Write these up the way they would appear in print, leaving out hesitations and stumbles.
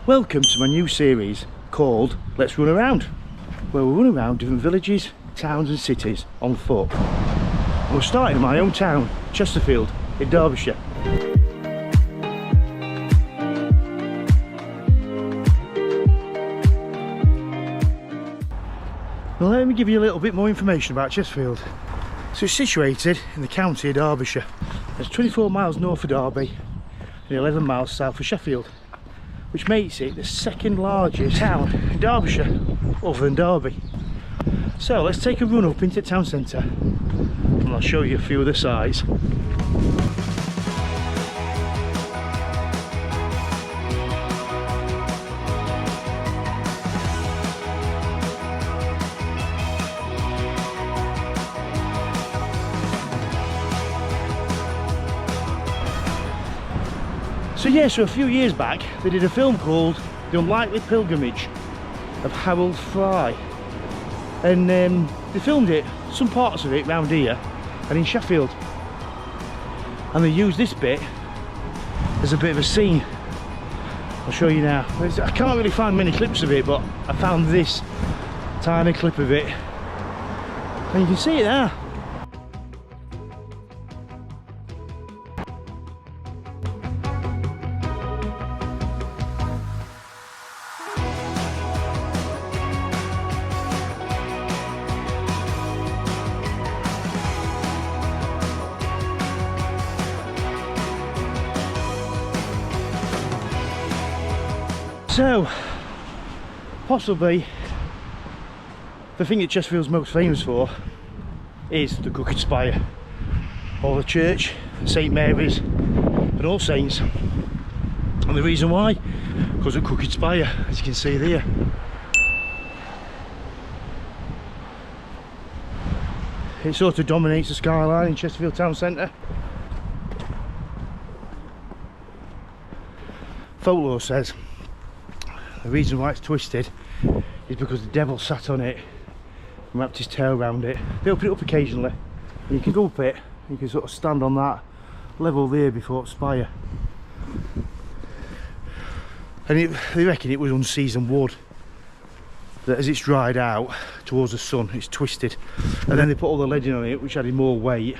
Welcome to my new series called Let's Run Around, where we run around different villages, towns and cities on foot. And we're starting in my own town, Chesterfield in Derbyshire. Now let me give you a little bit more information about Chesterfield. So it's situated in the county of Derbyshire. It's 24 miles north of Derby and 11 miles south of Sheffield, which makes it the second largest town in Derbyshire other than Derby. So let's take a run up into the town centre and I'll show you a few of the sights. So a few years back they did a film called The Unlikely Pilgrimage of Harold Fry, and they filmed it, some parts of it round here and in Sheffield, and they used this bit as a bit of a scene. I'll show you now. I can't really find many clips of it, but I found this tiny clip of it and you can see it there. So, possibly the thing that Chesterfield's most famous for is the Crooked Spire, or the church, St Mary's and All Saints. And the reason why, because of Crooked Spire, as you can see there. It sort of dominates the skyline in Chesterfield town centre. Folklore says the reason why it's twisted is because the devil sat on it and wrapped his tail around it. They open it up occasionally and you can go up it, you can sort of stand on that level there before the spire. And they reckon it was unseasoned wood, that as it's dried out towards the sun it's twisted, and then they put all the lead in on it which added more weight.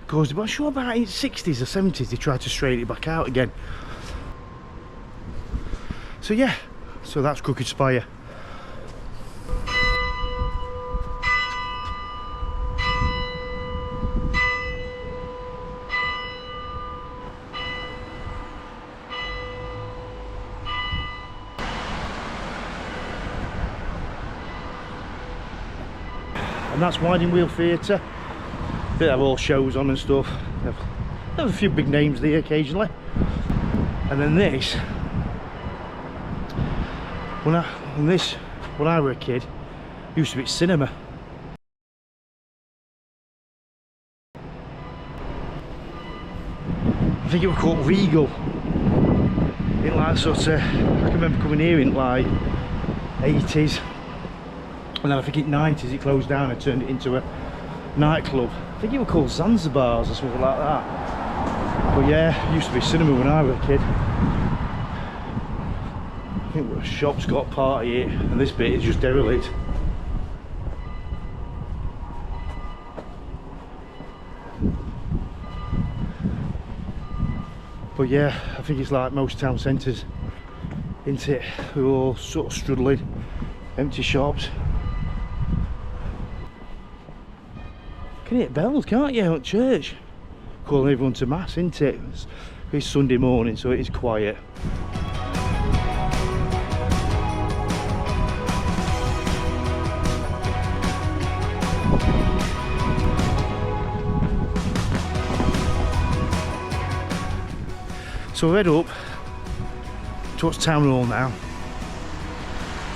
Because I'm sure about in the 60s or 70s they tried to straighten it back out again. So yeah, so that's Crooked Spire. And that's Winding Wheel Theatre. They have all shows on and stuff. They have a few big names there occasionally. And then this, when I were a kid, used to be cinema. I think it was called Regal. In like sort of, I can remember coming here in like 80s, and then I think in 90s it closed down and turned it into a nightclub. I think it was called Zanzibar's or something like that. But yeah, it used to be cinema when I was a kid. I think the shop's got part of it and this bit is just derelict. But yeah, I think it's like most town centres, isn't it? They're all sort of struggling, empty shops. You can hear bells, can't you, at church? Calling everyone to mass, isn't it? It's Sunday morning, so it is quiet. So we'll head up towards Town Hall now.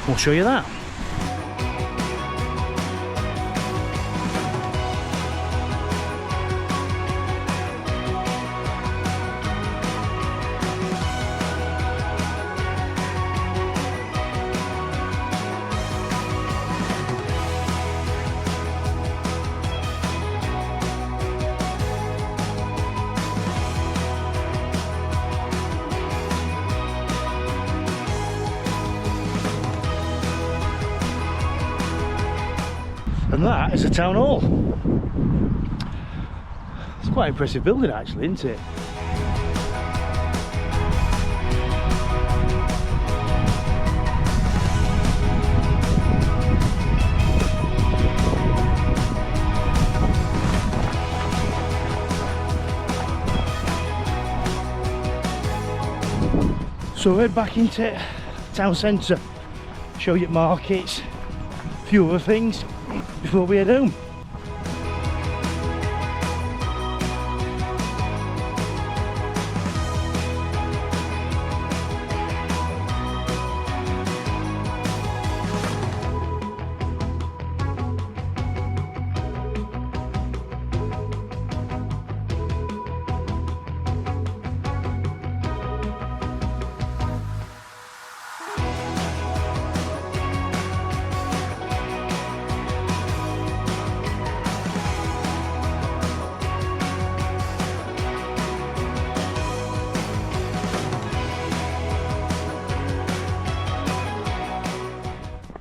We'll show you that. And that is a town hall. It's quite an impressive building actually, isn't it? So we're back into town centre, show you markets, a few other things before we head home.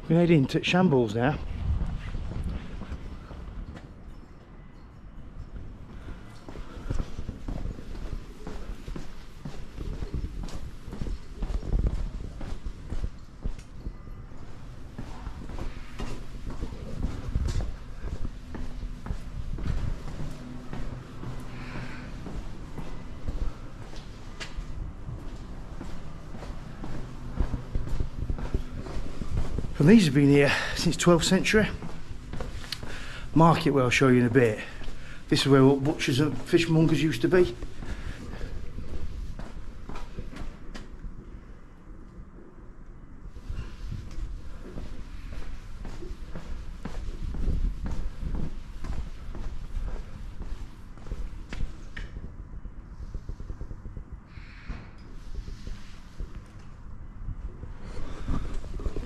We're heading to Shambles now. And these have been here since 12th century. Market, where I'll show you in a bit. This is where all butchers and fishmongers used to be.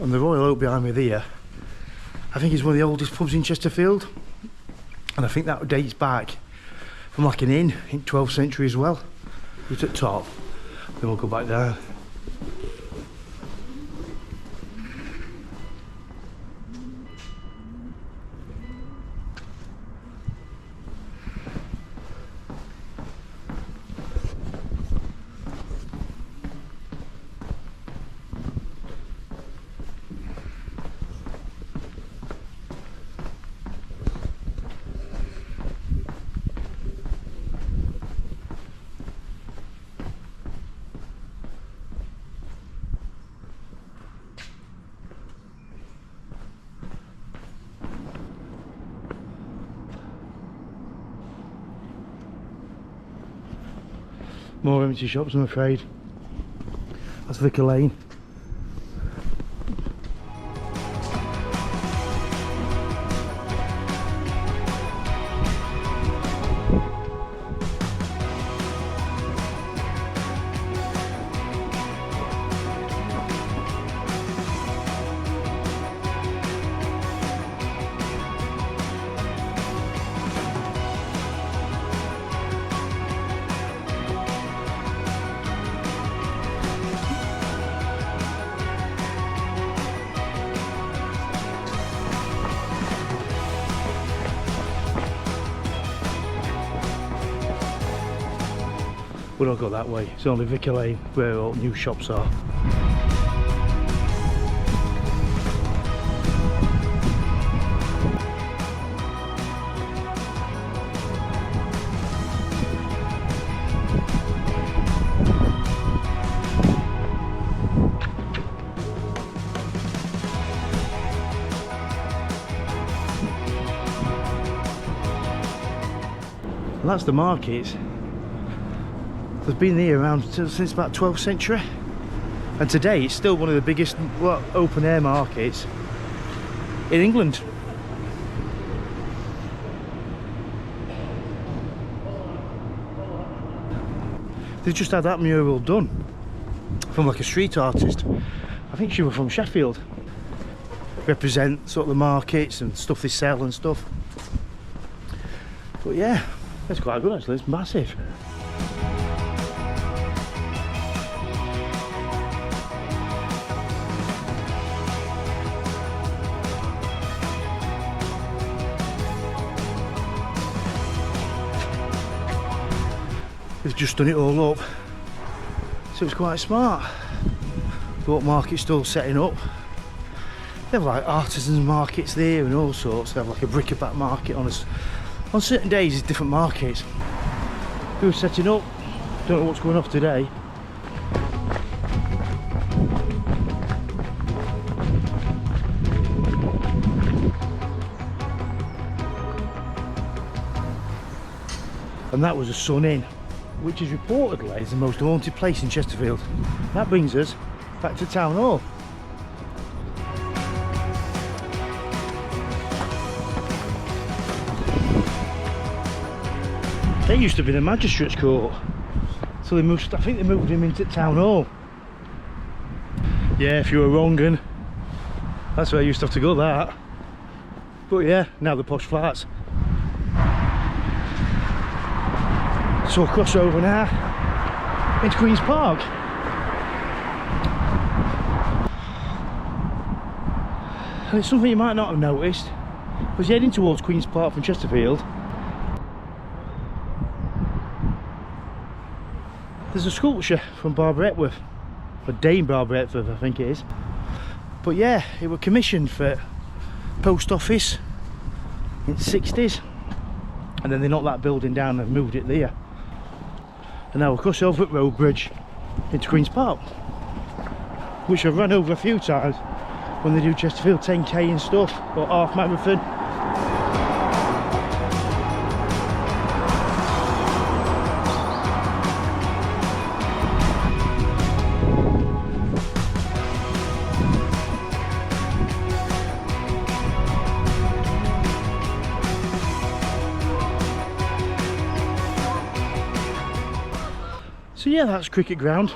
And the Royal Oak behind me there, I think is one of the oldest pubs in Chesterfield, and I think that dates back from like an inn in 12th century as well. It's at top, then we'll go back down. More empty shops, I'm afraid. That's Vicar Lane. We'll not go that way, it's only Vicar Lane where all new shops are. And that's the market. They've been here around since about 12th century, and today it's still one of the biggest open air markets in England. They've just had that mural done from like a street artist. I think she was from Sheffield. Represent sort of the markets and stuff they sell and stuff. But yeah, it's quite good actually, it's massive. they've just done it all up, so it's quite smart. Boat market's still setting up. They have like artisans markets there and all sorts. They have like a bric-a-brac market on certain days. It's different markets. Who's setting up? Don't know what's going off today. And that was a Sun Inn, which is reportedly the most haunted place in Chesterfield. That brings us back to Town Hall. They used to be the Magistrates Court, so they moved. I think they moved him into Town Hall. Yeah, if you were wrong, and that's where I used to have to go. That, but yeah, now the posh flats. So cross over now into Queen's Park. And it's something you might not have noticed. As you're heading towards Queen's Park from Chesterfield, there's a sculpture from Barbara Epworth, or Dame Barbara Epworth I think it is. But yeah, it was commissioned for post office in the 60s, and then they knocked that building down and moved it there. And now we'll cross over at Road Bridge into Queen's Park, which I've run over a few times when they do Chesterfield 10k and stuff, or half marathon. So yeah, that's cricket ground.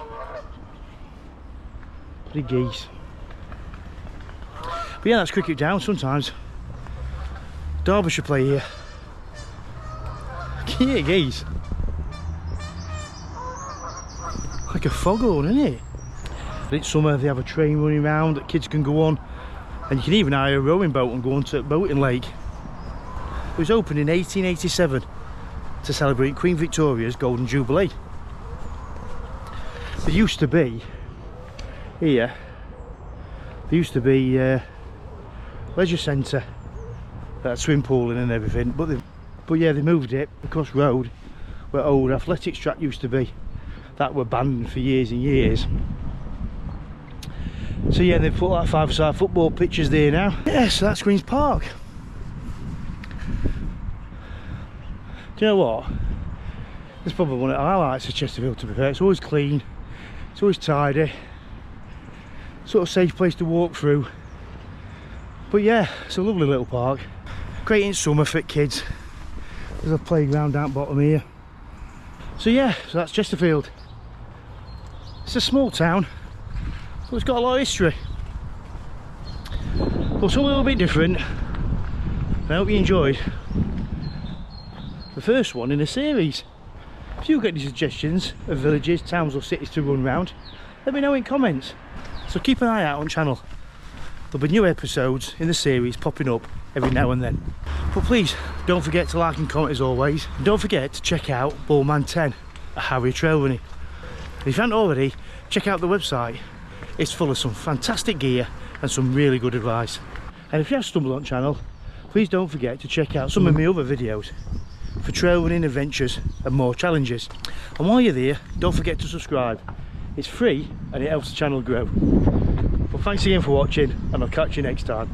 Pretty geese. But yeah, that's cricket ground. Sometimes Derbyshire play here. Can you hear geese? Like a foghorn, isn't it? But it's summer, they have a train running around that kids can go on, and you can even hire a rowing boat and go onto Boating Lake. It was opened in 1887 to celebrate Queen Victoria's Golden Jubilee. There used to be here, there used to be leisure centre, that swim pool and everything, but yeah, they moved it across road where old athletics track used to be, that were abandoned for years and years. So yeah, they've put like 5-a-side football pitches there now. Yeah, so that's Queen's Park. Do you know what? It's probably one of the highlights of Chesterfield, to be fair. It's always clean. It's always tidy, sort of safe place to walk through. But yeah, it's a lovely little park. Great in summer for kids. There's a playground down bottom here. So yeah, so that's Chesterfield. It's a small town, but it's got a lot of history. But something a little bit different. I hope you enjoyed the first one in a series. If you've got any suggestions of villages, towns or cities to run round, let me know in comments. So keep an eye out on the channel. There'll be new episodes in the series popping up every now and then. But please don't forget to like and comment as always. And don't forget to check out Bullman 10 at Harry Trail Running. And if you haven't already, check out the website. It's full of some fantastic gear and some really good advice. And if you have stumbled on the channel, please don't forget to check out some of my other videos for trail running adventures and more challenges. And while you're there, don't forget to subscribe. It's free and it helps the channel grow. Well, thanks again for watching, and I'll catch you next time.